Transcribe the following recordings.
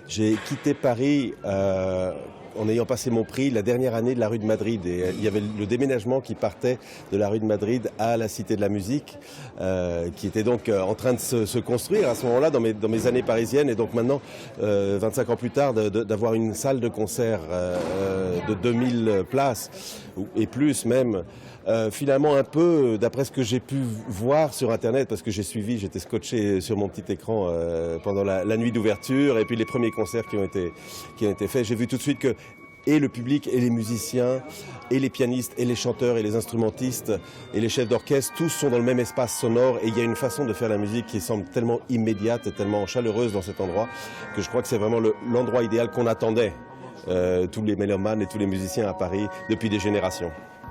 J'ai quitté Paris en ayant passé mon prix la dernière année de la rue de Madrid. Et il y avait le déménagement qui partait de la rue de Madrid à la Cité de la Musique, qui était donc en train de se construire à ce moment-là dans mes années parisiennes. Et donc maintenant, 25 ans plus tard, d'avoir une salle de concert de 2000 places, et plus même, finalement un peu, d'après ce que j'ai pu voir sur Internet, parce que j'étais scotché sur mon petit écran pendant la nuit d'ouverture, et puis les premiers concerts qui ont été faits, j'ai vu tout de suite que et le public, et les musiciens, et les pianistes, et les chanteurs, et les instrumentistes, et les chefs d'orchestre, tous sont dans le même espace sonore, et il y a une façon de faire la musique qui semble tellement immédiate et tellement chaleureuse dans cet endroit, que je crois que c'est vraiment l'endroit idéal qu'on attendait, tous les mélomanes et tous les musiciens à Paris, depuis des générations.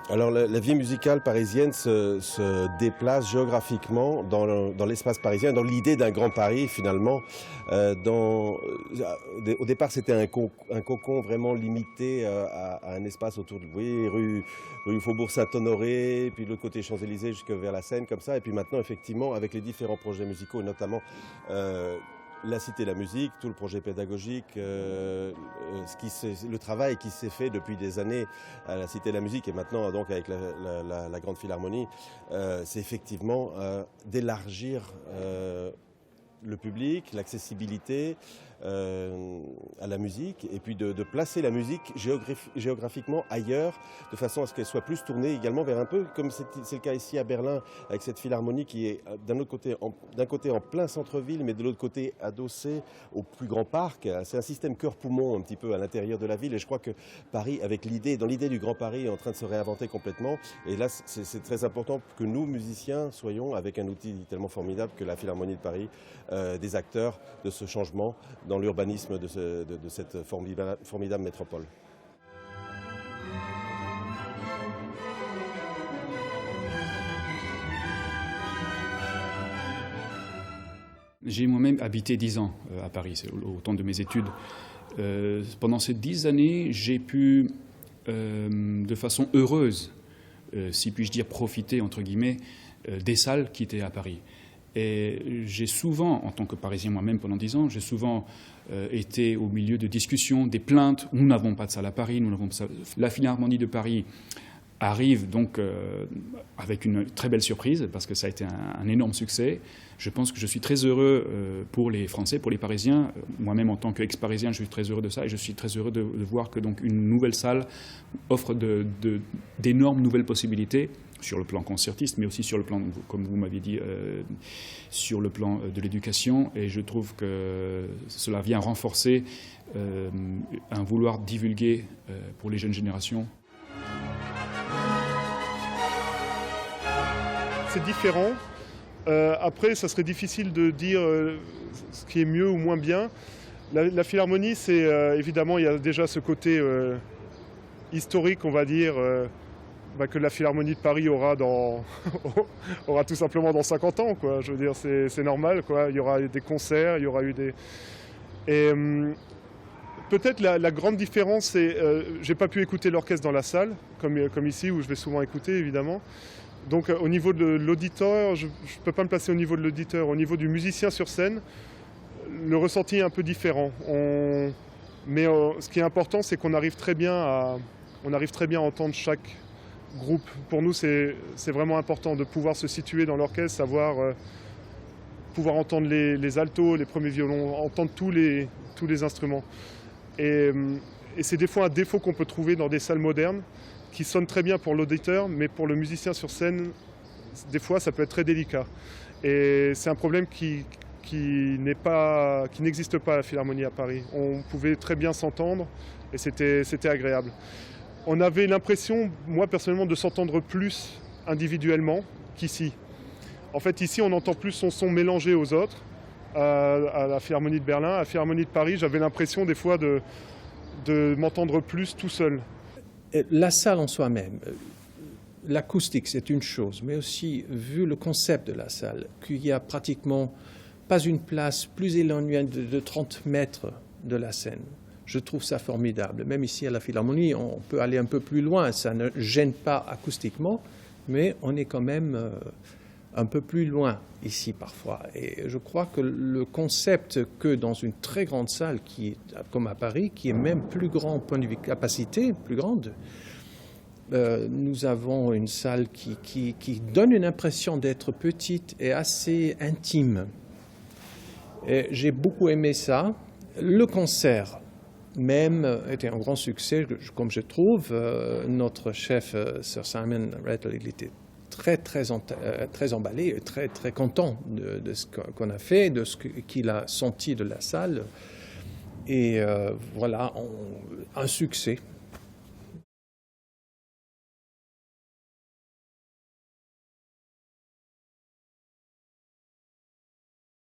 Alors la vie musicale parisienne se déplace géographiquement dans l'espace parisien, dans l'idée d'un grand Paris finalement. Au départ c'était un cocon vraiment limité à un espace autour de rue Faubourg Saint-Honoré, puis de l'autre côté Champs-Élysées jusque vers la Seine comme ça. Et puis maintenant effectivement avec les différents projets musicaux, notamment la Cité de la Musique, tout le projet pédagogique, le travail qui s'est fait depuis des années à la Cité de la Musique et maintenant donc avec la Grande Philharmonie, c'est effectivement d'élargir le public, l'accessibilité à la musique et puis de placer la musique géographiquement ailleurs de façon à ce qu'elle soit plus tournée également vers un peu comme c'est le cas ici à Berlin avec cette philharmonie qui est d'un côté en plein centre-ville mais de l'autre côté adossée au plus grand parc. C'est un système cœur-poumon un petit peu à l'intérieur de la ville et je crois que Paris dans l'idée du Grand Paris est en train de se réinventer complètement et là c'est très important que nous musiciens soyons avec un outil tellement formidable que la Philharmonie de Paris des acteurs de ce changement dans l'urbanisme de cette formidable métropole. J'ai moi-même habité 10 ans à Paris, c'est au temps de mes études. Pendant ces 10 années, j'ai pu, de façon heureuse, si puis-je dire, profiter, entre guillemets, des salles qui étaient à Paris. Et j'ai souvent, en tant que Parisien moi-même pendant 10 ans, j'ai souvent été au milieu de discussions, des plaintes. Nous n'avons pas de salle à Paris, nous n'avons pas de salle. La Philharmonie de Paris arrive donc avec une très belle surprise parce que ça a été un énorme succès. Je pense que je suis très heureux pour les Français, pour les Parisiens. Moi-même, en tant qu'ex-parisien, je suis très heureux de ça et je suis très heureux de voir que donc une nouvelle salle offre d'énormes nouvelles possibilités sur le plan concertiste, mais aussi sur le plan, comme vous m'avez dit, sur le plan de l'éducation. Et je trouve que cela vient renforcer un vouloir divulguer pour les jeunes générations. C'est différent. Après, ça serait difficile de dire ce qui est mieux ou moins bien. La Philharmonie, c'est évidemment, il y a déjà ce côté historique, on va dire, que la Philharmonie de Paris aura aura tout simplement dans 50 ans, quoi. Je veux dire, c'est normal, quoi. Il y aura des concerts, il y aura eu des... Et peut-être la grande différence, c'est j'ai pas pu écouter l'orchestre dans la salle, comme ici, où je vais souvent écouter, évidemment. Donc au niveau de l'auditeur, je ne peux pas me placer au niveau de l'auditeur. Au niveau du musicien sur scène, le ressenti est un peu différent. Mais ce qui est important, c'est qu'on arrive très bien à entendre chaque groupe. Pour nous, c'est vraiment important de pouvoir se situer dans l'orchestre, pouvoir entendre les altos, les premiers violons, entendre tous les instruments. Et c'est des fois un défaut qu'on peut trouver dans des salles modernes, qui sonne très bien pour l'auditeur, mais pour le musicien sur scène, des fois, ça peut être très délicat. Et c'est un problème qui n'existe pas à la Philharmonie à Paris. On pouvait très bien s'entendre et c'était agréable. On avait l'impression, moi personnellement, de s'entendre plus individuellement qu'ici. En fait, ici, on entend plus son son mélangé aux autres. À la Philharmonie de Berlin, à la Philharmonie de Paris, j'avais l'impression des fois de m'entendre plus tout seul. La salle en soi-même, l'acoustique c'est une chose, mais aussi vu le concept de la salle, qu'il y a pratiquement pas une place plus éloignée de 30 mètres de la scène. Je trouve ça formidable. Même ici à la Philharmonie, on peut aller un peu plus loin, ça ne gêne pas acoustiquement, mais on est quand même un peu plus loin ici parfois. Et je crois que le concept que dans une très grande salle, comme à Paris, qui est même plus grand point de vue capacité, plus grande, nous avons une salle qui donne une impression d'être petite et assez intime. Et j'ai beaucoup aimé ça. Le concert même était un grand succès, comme je trouve. Notre chef, Sir Simon Rattle, il était très emballé et très content de ce qu'on a fait, de ce qu'il a senti de la salle. Et voilà, un succès.